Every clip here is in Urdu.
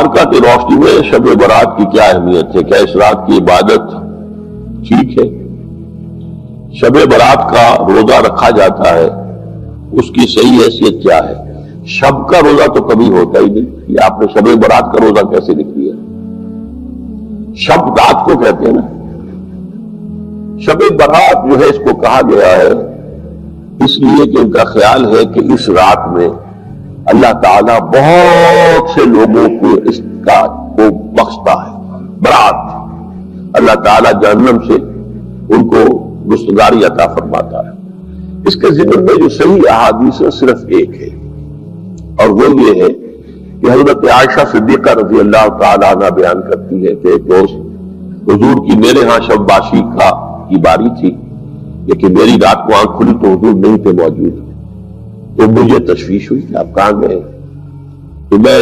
مبارکہ کی روشنی میں شب برات کی کیا اہمیت ہے؟ کیا اس رات کی عبادت ٹھیک ہے؟ شب برات کا روزہ رکھا جاتا ہے، اس کی صحیح حیثیت کیا ہے؟ شب کا روزہ تو کبھی ہوتا ہی نہیں، یہ آپ نے شب برات کا روزہ کیسے لکھ لیا؟ شب رات کو کہتے ہیں نا۔ شب برات جو ہے اس کو کہا گیا ہے اس لیے کہ ان کا خیال ہے کہ اس رات میں اللہ تعالیٰ بہت سے لوگوں کو اس کا کو بخشتا ہے۔ برات اللہ تعالیٰ جہنم سے ان کو گستگاری عطا فرماتا ہے۔ اس کے ضمن میں جو صحیح احادیث ہے صرف ایک ہے، اور وہ یہ ہے کہ حضرت عائشہ صدیقہ رضی اللہ تعالیٰ عنہ بیان کرتی ہے کہ ایک روز حضور کی میرے ہاں شب باشی کی باری تھی، لیکن میری رات کو آنکھ کھلی تو حضور نہیں تھے موجود، تو مجھے تشویش ہوئی کہ آپ کہاں گئے؟ تو میں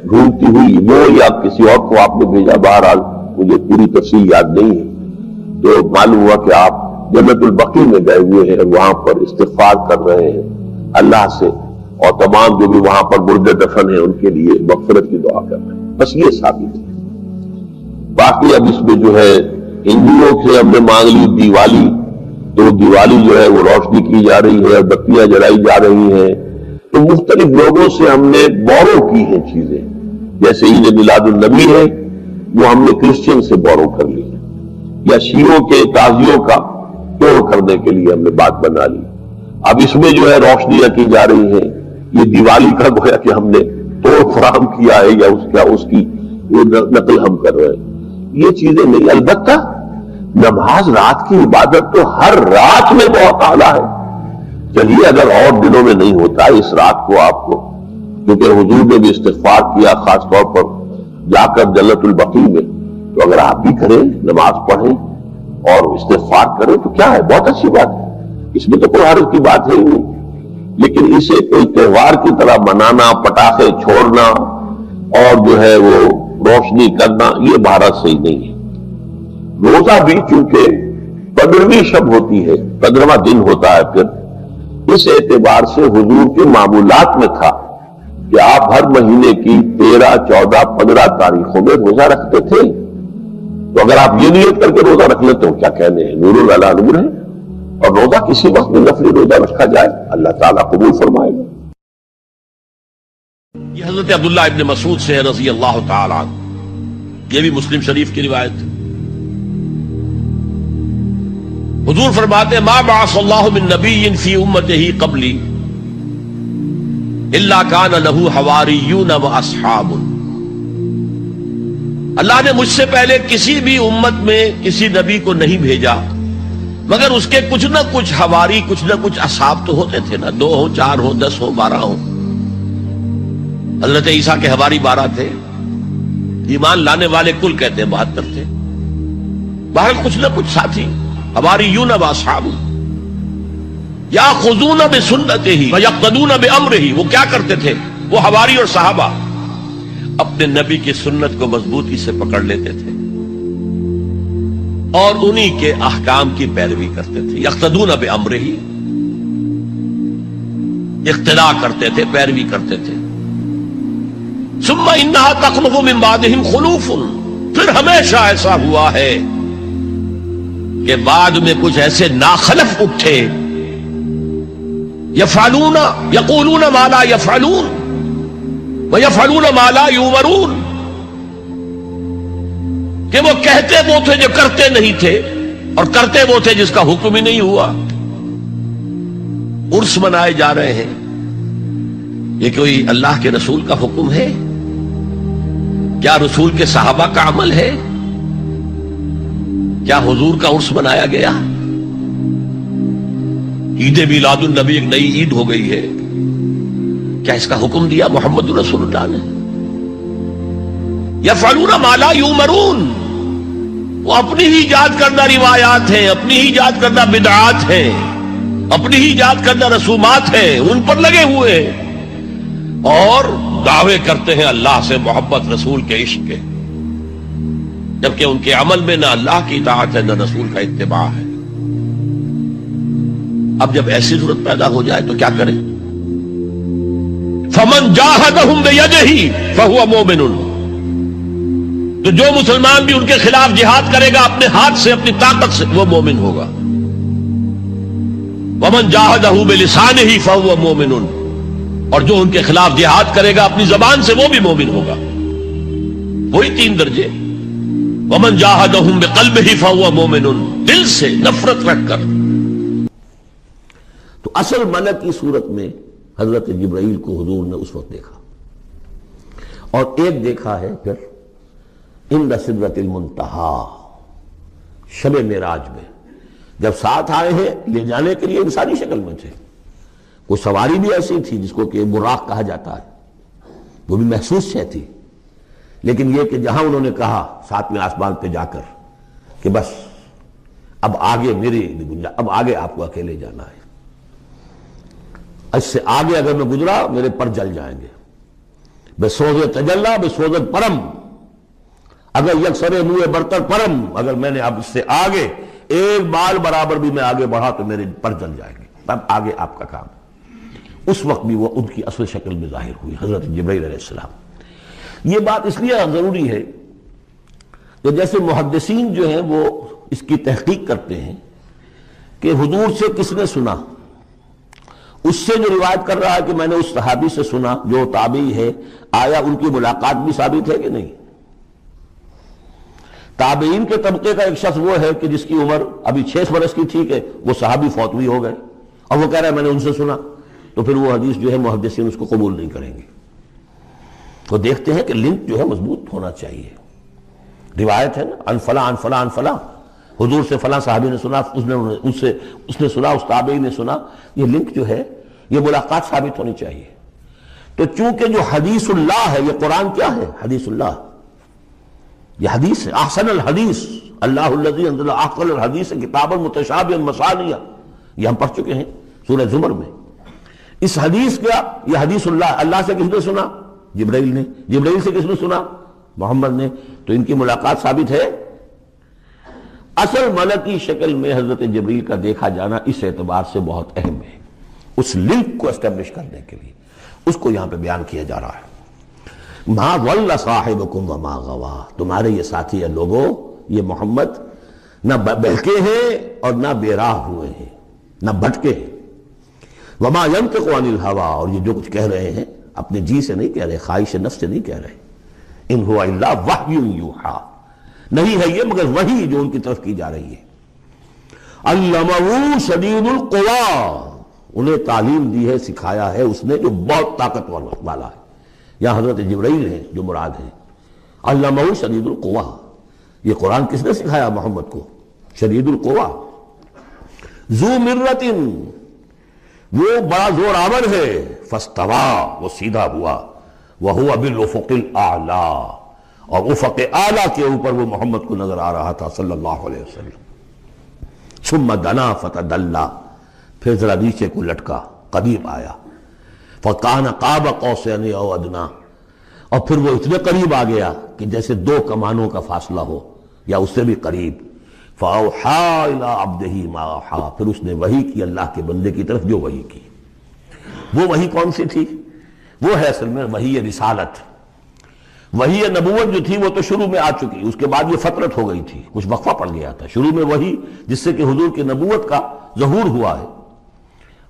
ڈھونڈتی ہوئی وہ یا کسی اور کو آپ نے بھیجا، بہرحال مجھے پوری تفصیل یاد نہیں ہے، تو معلوم ہوا کہ آپ جنت البقیع میں گئے ہوئے ہیں، وہاں پر استغفار کر رہے ہیں اللہ سے، اور تمام جو بھی وہاں پر مردے دفن ہیں ان کے لیے مغفرت کی دعا کر رہے ہیں۔ بس یہ ثابت ہے۔ باقی اب اس میں جو ہے ہندوؤں سے ہم نے مانگ لی دیوالی، تو دیوالی جو ہے وہ روشنی کی جا رہی ہے، بتیاں جلائی جا رہی ہیں، تو مختلف لوگوں سے ہم نے بورو کی ہیں چیزیں، جیسے عید میلاد النبی ہے وہ ہم نے کرسچن سے بورو کر لی، یا شیعوں کے تازیوں کا توڑ کرنے کے لیے ہم نے بات بنا لی۔ اب اس میں جو ہے روشنیاں کی جا رہی ہیں، یہ دیوالی کا گویا کہ ہم نے توڑ فراہم کیا ہے یا اس کی نقل ہم کر رہے ہیں، یہ چیزیں نہیں۔ البتہ نماز رات کی عبادت تو ہر رات میں بہت اعلیٰ ہے۔ چلیے اگر اور دنوں میں نہیں ہوتا اس رات کو آپ کو، کیونکہ حضور نے بھی استغفار کیا خاص طور پر جا کر جنت البقیع میں، تو اگر آپ بھی کریں، نماز پڑھیں اور استغفار کریں تو کیا ہے، بہت اچھی بات ہے، اس میں تو کوئی حرج کی بات ہے ہی نہیں۔ لیکن اسے کوئی تہوار کی طرح منانا، پٹاخے چھوڑنا اور جو ہے وہ روشنی کرنا، یہ بھارت صحیح نہیں ہے۔ روزہ بھی چونکہ 15ویں شب ہوتی ہے، 15واں دن ہوتا ہے، پھر اس اعتبار سے حضور کے معمولات میں تھا کہ آپ ہر مہینے کی 13، 14، 15 تاریخوں میں روزہ رکھتے تھے۔ تو اگر آپ یہ نیت کر کے روزہ رکھ لیتے ہو، کیا کہنے ہیں، نور علی نور ہے، اور روزہ کسی وقت میں نفلی روزہ رکھا جائے اللہ تعالیٰ قبول فرمائے گا۔ یہ حضرت عبداللہ ابن مسعود سے رضی اللہ تعالیٰ عنہ، یہ بھی مسلم شریف کی روایت ہے۔ حضور فرماتے ہیں ما بعث اللہ من نبی فی امتہ قبلی الا کان لہ حواریون و اصحاب۔ اللہ نے مجھ سے پہلے کسی بھی امت میں کسی نبی کو نہیں بھیجا مگر اس کے کچھ نہ کچھ حواری، کچھ نہ کچھ اصحاب تو ہوتے تھے نا، 2 ہو، 4 ہو، 10 ہو، 12 ہو۔ حضرت عیسیٰ کے حواری 12 تھے، ایمان لانے والے کل کہتے ہیں 72 تھے، باہر کچھ نہ کچھ ساتھی حواریون و اصحاب یاخذون بسنتہ ویقتدون بامرہ۔ وہ کیا کرتے تھے؟ وہ حواری اور صحابہ اپنے نبی کی سنت کو مضبوطی سے پکڑ لیتے تھے اور انہی کے احکام کی پیروی کرتے تھے۔ یقتدون بامرہ، اقتداء کرتے تھے، پیروی کرتے تھے۔ ثم انہا تخلف من بعدہم خلوف، پھر ہمیشہ ایسا ہوا ہے کہ بعد میں کچھ ایسے ناخلف اٹھے، یفعلون یقولون ما لا یفعلون ویفعلون ما لا یؤمرون، کہ وہ کہتے وہ تھے جو کرتے نہیں تھے اور کرتے وہ تھے جس کا حکم ہی نہیں ہوا۔ عرس منائے جا رہے ہیں، یہ کوئی اللہ کے رسول کا حکم ہے؟ کیا رسول کے صحابہ کا عمل ہے؟ کیا حضور کا عرس منایا گیا؟ عید میلاد النبی ایک نئی عید ہو گئی ہے، کیا اس کا حکم دیا محمد رسول اللہ نے؟ یفعلون ما لا یؤمرون، وہ اپنی ہی ایجاد کردہ روایات ہیں، اپنی ہی ایجاد کردہ بدعات ہیں، اپنی ہی ایجاد کردہ رسومات ہیں، ان پر لگے ہوئے ہیں اور دعوے کرتے ہیں اللہ سے محبت، رسول کے عشق کے، جبکہ ان کے عمل میں نہ اللہ کی اطاعت ہے نہ رسول کا اتباع ہے۔ اب جب ایسی صورت پیدا ہو جائے تو کیا کریں؟ فمن جاہدہم بیدہ فہو مومن، تو جو مسلمان بھی ان کے خلاف جہاد کرے گا اپنے ہاتھ سے اپنی طاقت سے وہ مومن ہوگا. ومن جاہدہ بلسانہ فہو مومن، اور جو ان کے خلاف جہاد کرے گا اپنی زبان سے وہ بھی مومن ہوگا. وہی 3 درجے. ومن جاہدہم بقلبہ فہو مومن، دل سے نفرت رکھ کر. تو اصل ملک کی صورت میں حضرت جبرائیل کو حضور نے اس وقت دیکھا، اور ایک دیکھا ہے پھر عند سدرۃ المنتہا، شب معراج میں جب ساتھ آئے ہیں لے جانے کے لیے انسانی شکل میں تھے. کوئی سواری بھی ایسی تھی جس کو کہ براق کہا جاتا ہے، وہ بھی محسوس شے تھی، لیکن یہ کہ جہاں انہوں نے کہا 7ویں آسمان پہ جا کر کہ بس اب آگے میری گنجائش، اب آگے آپ کو اکیلے جانا ہے، اس سے آگے اگر میں گزرا میرے پر جل جائیں گے. بے سوز تجلا بے سوز پرم، اگر یکسر منہ برتر پرم، اگر میں نے اب اس سے آگے ایک بال برابر بھی میں آگے بڑھا تو میرے پر جل جائیں گے، تب آگے آپ کا کام. اس وقت بھی وہ ان کی اصل شکل میں ظاہر ہوئی حضرت جبرائیل علیہ السلام. یہ بات اس لیے ضروری ہے کہ جیسے محدثین جو ہیں وہ اس کی تحقیق کرتے ہیں کہ حضور سے کس نے سنا، اس سے جو روایت کر رہا ہے کہ میں نے اس صحابی سے سنا جو تابعی ہے، آیا ان کی ملاقات بھی ثابت ہے کہ نہیں. تابعین کے طبقے کا ایک شخص وہ ہے کہ جس کی عمر ابھی 6 برس کی تھی کہ وہ صحابی فوت بھی ہو گئے، اور وہ کہہ رہا ہے میں نے ان سے سنا، تو پھر وہ حدیث جو ہے محدثین اس کو قبول نہیں کریں گے. تو دیکھتے ہیں کہ لنک جو ہے مضبوط ہونا چاہیے. روایت ہے نا ان فلاں ان فلاں ان فلاں، حضور سے فلاں صحابی نے سنا، اس نے سنا، اس تابعی نے سنا. یہ لنک جو ہے یہ ملاقات ثابت ہونی چاہیے. تو چونکہ جو حدیث اللہ ہے، یہ قرآن کیا ہے؟ حدیث اللہ، یہ حدیث ہے. احسن الحدیث اللہ الذی انزل احسن الحدیث کتابا متشابہا مثانیہ، یہ ہم پڑھ چکے ہیں سورہ زمر میں. اس حدیث کا یہ حدیث اللہ، اللہ سے کس نے سنا؟ جبرائیل نے. جبرائیل سے کس نے سنا؟ محمد نے. تو ان کی ملاقات ثابت ہے. اصل ملکی شکل میں حضرت جبرائیل کا دیکھا جانا اس اعتبار سے بہت اہم ہے، اس لنک کو اسٹیبلش کرنے کے لیے اس کو یہاں پہ بیان کیا جا رہا ہے. ما ضل صاحبکم وما غوا، تمہارے یہ ساتھی ہیں لوگوں، یہ محمد نہ بہکے ہیں اور نہ بے راہ ہوئے ہیں، نہ بھٹکے ہیں. وما ينطق عن الهوى، اور یہ جو کچھ کہہ رہے ہیں اپنے جی سے نہیں کہہ رہے، خواہش نفس سے نہیں کہہ رہے. ان هو الا وحی یوحی، نہیں ہے یہ مگر وحی جو ان کی طرف کی جا رہی ہے. علمہ شدید القوی، انہیں تعلیم دی ہے، سکھایا ہے اس نے جو بہت طاقتور والا ہے. یہاں حضرت جبرائیل ہیں جو مراد ہیں. علمہ شدید القوی، یہ قرآن کس نے سکھایا محمد کو؟ شدید القوی. ذو مرۃ، وہ بڑا زور آور ہے. فاستوی، وہ سیدھا ہوا. وہو بالافق الاعلی، اور افق اعلیٰ کے اوپر وہ محمد کو نظر آ رہا تھا صلی اللہ علیہ وسلم. ثم دنا فتدلی، پھر ذرا نیچے کو لٹکا، قریب آیا. فکان قاب قوسین او ادنا، اور پھر وہ اتنے قریب آ گیا کہ جیسے 2 کمانوں کا فاصلہ ہو یا اس سے بھی قریب. فاوحی الی عبدہ ما اوحی، پھر اس نے وحی کی اللہ کے بندے کی طرف جو وحی کی. وہ وحی کون سی تھی؟ وہ ہے اصل میں وحی رسالت. وحی نبوت جو تھی وہ تو شروع میں آ چکی، اس کے بعد یہ فترت ہو گئی تھی، کچھ وقفہ پڑ گیا تھا. شروع میں وحی جس سے کہ حضور کی نبوت کا ظہور ہوا ہے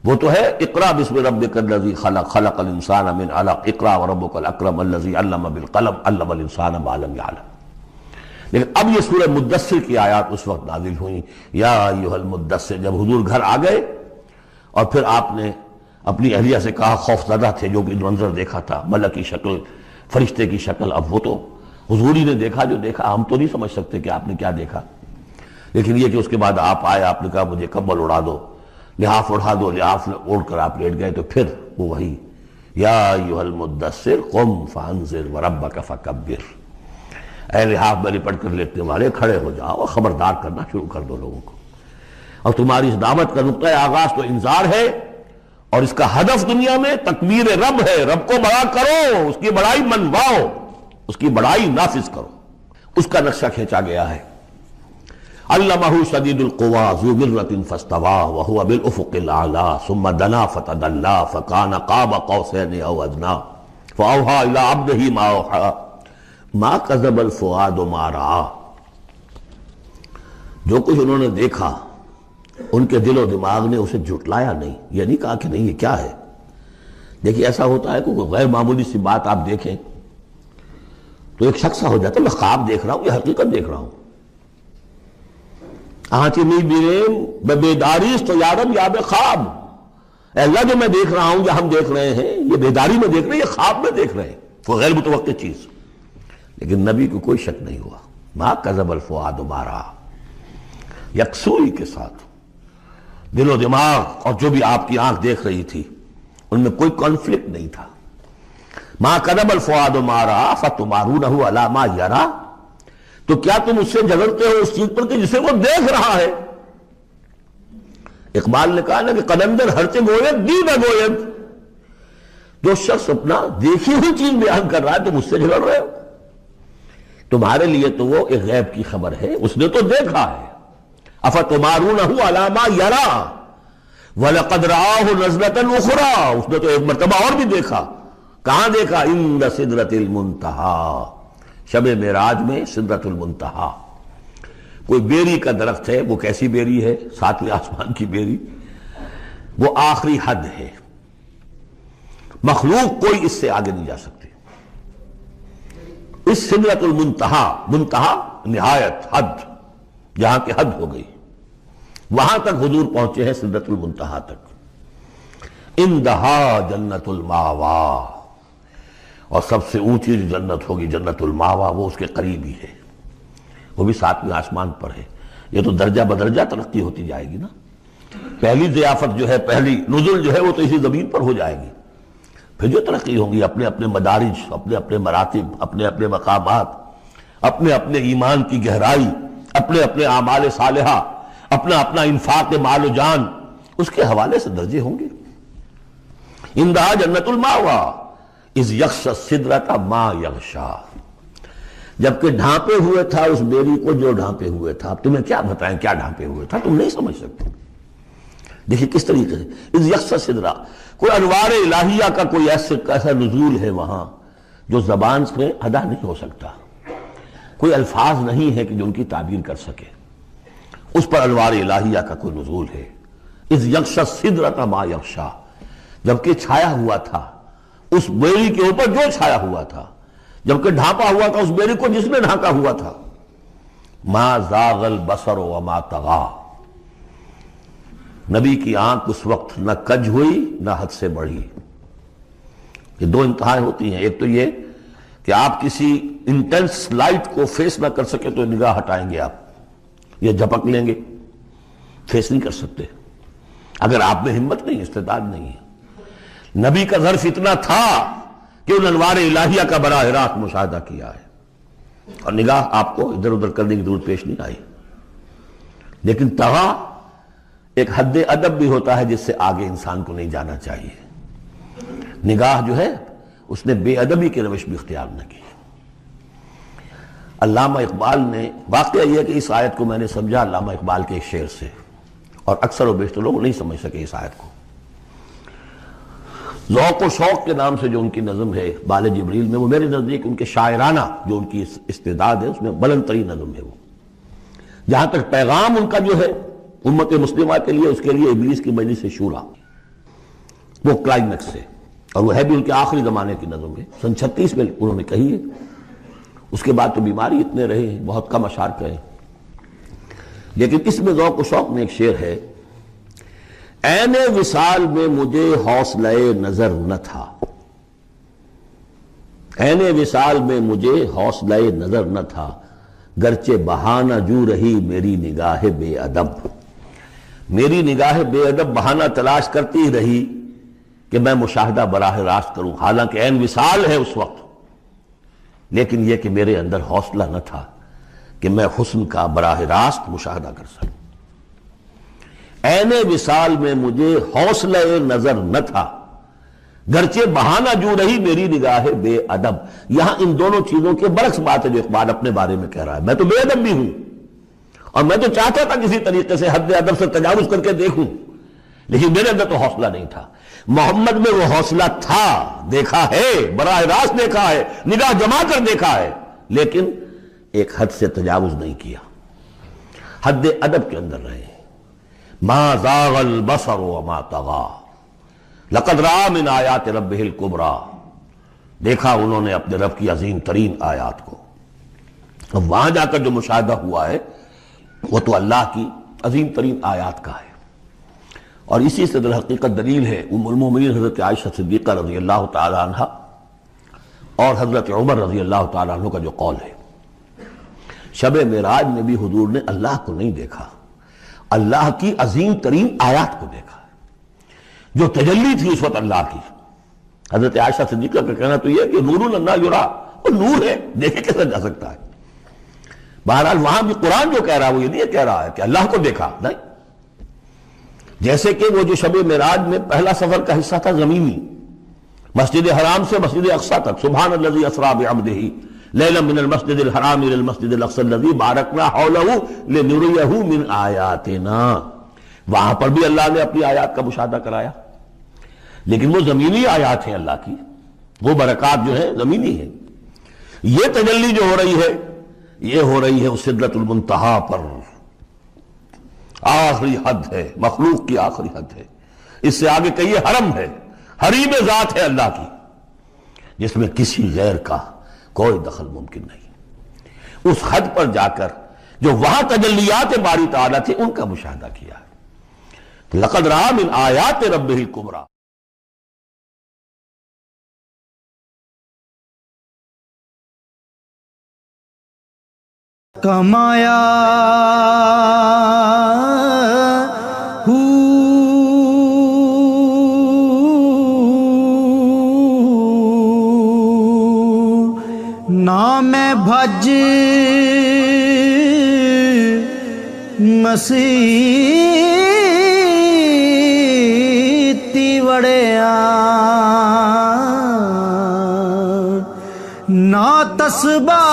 وہ تو ہے اقرا بسم ربک الذی خلق، خلق الانسان من علق، اقرا وربک الاکرم الذی علم بالقلم، علم الانسان ما لم یعلم. لیکن اب یہ سورہ مدثر کی آیات اس وقت نازل ہوئیں. یا ایھا المدثر، جب حضور گھر آ گئے اور پھر آپ نے اپنی اہلیہ سے کہا، خوف زدہ تھے جو کہ منظر دیکھا تھا، ملک کی شکل، فرشتے کی شکل. اب وہ تو حضور ہی نے دیکھا جو دیکھا، ہم تو نہیں سمجھ سکتے کہ آپ نے کیا دیکھا. لیکن یہ کہ اس کے بعد آپ آئے، آپ نے کہا مجھے کمبل اڑا دو، لحاف اڑا دو، لحاف اوڑھ کر آپ لیٹ گئے. تو پھر وہ وہی یا ایھا المدثر قم فانذر وربک فکبر، اے لحاف میں لپٹ کر لیٹنے والے کھڑے ہو جاؤ اور خبردار کرنا شروع کر دو لوگوں کو. اور تمہاری اس دعوت کا نقطۂ آغاز تو انذار ہے، اور اس کا ہدف دنیا میں تکبیر رب ہے. رب کو بڑا کرو، اس کی بڑائی منواؤ، اس کی بڑائی نافذ کرو. اس کا نقشہ کھینچا گیا ہے. علمہ شدید القوی ذو مرۃ فاستوی وہو بالافق الاعلی ثم دنا فتدلی فکان قاب قوسین او ادنا فاوحی الی عبدہ ما اوحی ما کذب الفؤاد ما رأى، جو کچھ انہوں نے دیکھا ان کے دل و دماغ نے اسے جھٹلایا نہیں، یہ نہیں کہا کہ نہیں یہ کیا ہے۔ دیکھیے ایسا ہوتا ہے کہ کوئی غیر معمولی سی بات آپ دیکھیں تو ایک شخص ہو جاتا ہے میں خواب دیکھ رہا ہوں یا حقیقت دیکھ رہا ہوں۔ آنچی نہیں بیریم بیداریست تو یارم یا بے خواب، اے اللہ جو میں دیکھ رہا ہوں یا ہم دیکھ رہے ہیں یہ بیداری میں دیکھ رہے ہیں، یہ خواب میں دیکھ رہے ہیں، وہ غیر متوقع چیز۔ لیکن نبی کو کوئی شک نہیں ہوا، ما کذب الفؤاد ما رأى، یکسوئی کے ساتھ دل و دماغ اور جو بھی آپ کی آنکھ دیکھ رہی تھی ان میں کوئی کانفلکٹ نہیں تھا۔ ما کذب الفؤاد ما رأى فتمارونہ علی ما یری، تو کیا تم اس سے جھگڑتے ہو اس چیز پر کہ جسے وہ دیکھ رہا ہے؟ اقبال نے کہا نا کہ قلندر ہرچے گوید دی نہ گوید، جو شخص اپنا دیکھی ہوئی چیز بیان کر رہا ہے تم اس سے جھگڑ رہے ہو، تمہارے لیے تو وہ ایک غیب کی خبر ہے، اس نے تو دیکھا ہے۔ افتمارونہ علی ما یری وَلَقَدْ رَآهُ نَزْلَةً أُخْرَىٰ، اس نے تو ایک مرتبہ اور بھی دیکھا۔ کہاں دیکھا؟ عند سدرۃ المنتہیٰ، شب معراج میں سدرۃ المنتہیٰ۔ کوئی بیری کا درخت ہے، وہ کیسی بیری ہے؟ ساتویں آسمان کی بیری، وہ آخری حد ہے، مخلوق کوئی اس سے آگے نہیں جا سکتی۔ اس سدرۃ المنتہیٰ، منتہا نہایت، حد، جہاں کی حد ہو گئی، وہاں تک حضور پہنچے ہیں، سدرۃ المنتہیٰ تک۔ اندہا جنت الماوا، اور سب سے اونچی جو جنت ہوگی جنت الماوا، وہ اس کے قریب ہی ہے، وہ بھی ساتویں آسمان پر ہے۔ یہ تو درجہ بدرجہ ترقی ہوتی جائے گی نا، پہلی ضیافت جو ہے، پہلی نزل جو ہے وہ تو اسی زمین پر ہو جائے گی، پھر جو ترقی ہوگی اپنے اپنے مدارج، اپنے اپنے مراتب، اپنے اپنے مقامات، اپنے اپنے ایمان کی گہرائی، اپنے اپنے اعمال صالحہ، اپنا اپنا انفاق مال و جان، اس کے حوالے سے درجے ہوں گے۔ اندہا جنت الماوا اذ یغشی السدرۃ ما یغشی، جبکہ ڈھانپے ہوئے تھا اس بیری کو جو ڈھانپے ہوئے تھا۔ اب تمہیں کیا بتائیں کیا ڈھانپے ہوئے تھا، تم نہیں سمجھ سکتے۔ دیکھیں کس طریقے سے اذ یغشی السدرۃ، کوئی انوار الہیہ کا کوئی ایسا نزول ہے وہاں جو زبان سے ادا نہیں ہو سکتا، کوئی الفاظ نہیں ہے کہ جو ان کی تعبیر کر سکے، اس پر انوار الہیہ کا کوئی نزول ہے۔ اذ یغشی السدرۃ ما یغشی، جبکہ چھایا ہوا تھا اس بیری کے اوپر جو چھایا ہوا تھا، جبکہ ڈھانپا ہوا تھا اس بیری کو جس نے ڈھانکا ہوا تھا۔ ما زاغ البصر وما طغی، نبی کی آنکھ اس وقت نہ کج ہوئی نہ حد سے بڑھی۔ یہ دو انتہائیں ہوتی ہیں، ایک تو یہ کہ آپ کسی انٹینس لائٹ کو فیس نہ کر سکے تو نگاہ ہٹائیں گے آپ، یہ جھپک لیں گے، فیس نہیں کر سکتے اگر آپ میں ہمت نہیں، استعداد نہیں ہے۔ نبی کا ظرف اتنا تھا کہ ان انوار الہیہ کا براہ راست مشاہدہ کیا ہے، اور نگاہ آپ کو ادھر ادھر کرنے کی ضرورت پیش نہیں آئی۔ لیکن طغی ایک حد ادب بھی ہوتا ہے جس سے آگے انسان کو نہیں جانا چاہیے۔ نگاہ جو ہے اس نے بے ادبی کی روش بھی اختیار نہ کی۔ علامہ اقبال نے، واقعہ یہ کہ اس آیت کو میں نے سمجھا علامہ اقبال کے ایک شعر سے، اور اکثر و بیشتر لوگ نہیں سمجھ سکے اس آیت کو۔ ذوق و شوق کے نام سے جو ان کی نظم ہے بال جبریل میں، وہ میرے نزدیک ان کے شاعرانہ جو ان کی استعداد ہے اس میں بلند ترین نظم ہے وہ، جہاں تک پیغام ان کا جو ہے امت مسلمہ کے لیے، اس کے لیے ابلیس کی مجلس شورا، وہ کلائمیکس ہے، اور وہ ہے بھی ان کے آخری زمانے کی نظم ہے، سن 36 میں انہوں نے کہی ہے۔ اس کے بعد تو بیماری اتنے رہے ہیں، بہت کم اشعار کہے، لیکن اس میں ذوق و شوق میں ایک شعر ہے، عین وصال میں مجھے حوصلہ نظر نہ تھا، عین وصال میں مجھے حوصلہ نظر نہ تھا، گرچہ بہانہ جو رہی میری نگاہ بے ادب، میری نگاہ بے ادب بہانہ تلاش کرتی رہی کہ میں مشاہدہ براہ راست کروں، حالانکہ عین وصال ہے اس وقت، لیکن یہ کہ میرے اندر حوصلہ نہ تھا کہ میں حسن کا براہ راست مشاہدہ کر سکوں۔ عین وصال میں مجھے حوصلہ نظر نہ تھا، گرچہ بہانہ جو رہی میری نگاہ بے ادب۔ یہاں ان دونوں چیزوں کے برعکس بات ہے جو اقبال اپنے بارے میں کہہ رہا ہے۔ میں تو بے ادب بھی ہوں، اور میں تو چاہتا تھا کسی طریقے سے حد ادب سے تجاوز کر کے دیکھوں، لیکن میرے اندر تو حوصلہ نہیں تھا۔ محمد میں وہ حوصلہ تھا، دیکھا ہے، براہ راست دیکھا ہے، نگاہ جما کر دیکھا ہے، لیکن ایک حد سے تجاوز نہیں کیا، حد ادب کے اندر رہے۔ ما زاغ البصر وما طغى لقد رأى من آیات ربہ الکبریٰ، دیکھا انہوں نے اپنے رب کی عظیم ترین آیات کو۔ اب وہاں جا کر جو مشاہدہ ہوا ہے وہ تو اللہ کی عظیم ترین آیات کا ہے، اور اسی سے در حقیقت دلیل ہے ام المومنین حضرت عائشہ صدیقہ رضی اللہ تعالی عنہ اور حضرت عمر رضی اللہ تعالی عنہ کا جو قول ہے۔ شب معراج میں بھی حضور نے اللہ کو نہیں دیکھا، اللہ کی عظیم ترین آیات کو دیکھا، جو تجلی تھی اس وقت اللہ کی۔ حضرت عائشہ صدیقہ کا کہنا تو یہ ہے کہ نور لا یرا، وہ نور ہے، دیکھے کیسا جا سکتا ہے۔ بہرحال وہاں بھی قرآن جو کہہ رہا ہے وہ یہ نہیں کہہ رہا ہے کہ اللہ کو دیکھا، نہیں، جیسے کہ وہ جو شب معراج میں پہلا سفر کا حصہ تھا زمینی، مسجد حرام سے مسجد اقصی تک، سبحان الذی اسریٰ بعبدہ لیلا من المسجد الحرام الى المسجد الاقصی الذی بارکنا حولہ لنریہ من آیاتنا، وہاں پر بھی اللہ نے اپنی آیات کا مشاہدہ کرایا، لیکن وہ زمینی آیات ہیں اللہ کی، وہ برکات جو ہیں زمینی ہیں۔ یہ تجلی جو ہو رہی ہے یہ ہو رہی ہے اس سدرۃ المنتہا پر، آخری حد ہے، مخلوق کی آخری حد ہے، اس سے آگے کہیے حرم ہے، حریم ذات ہے اللہ کی، جس میں کسی غیر کا کوئی دخل ممکن نہیں۔ اس حد پر جا کر جو وہاں تجلیات باری تعالیٰ تھے ان کا مشاہدہ کیا ہے۔ لقد رأى من آیات ربہ الکبریٰ۔ کمایا نام بھج مسیتی وڑیا نا تسبا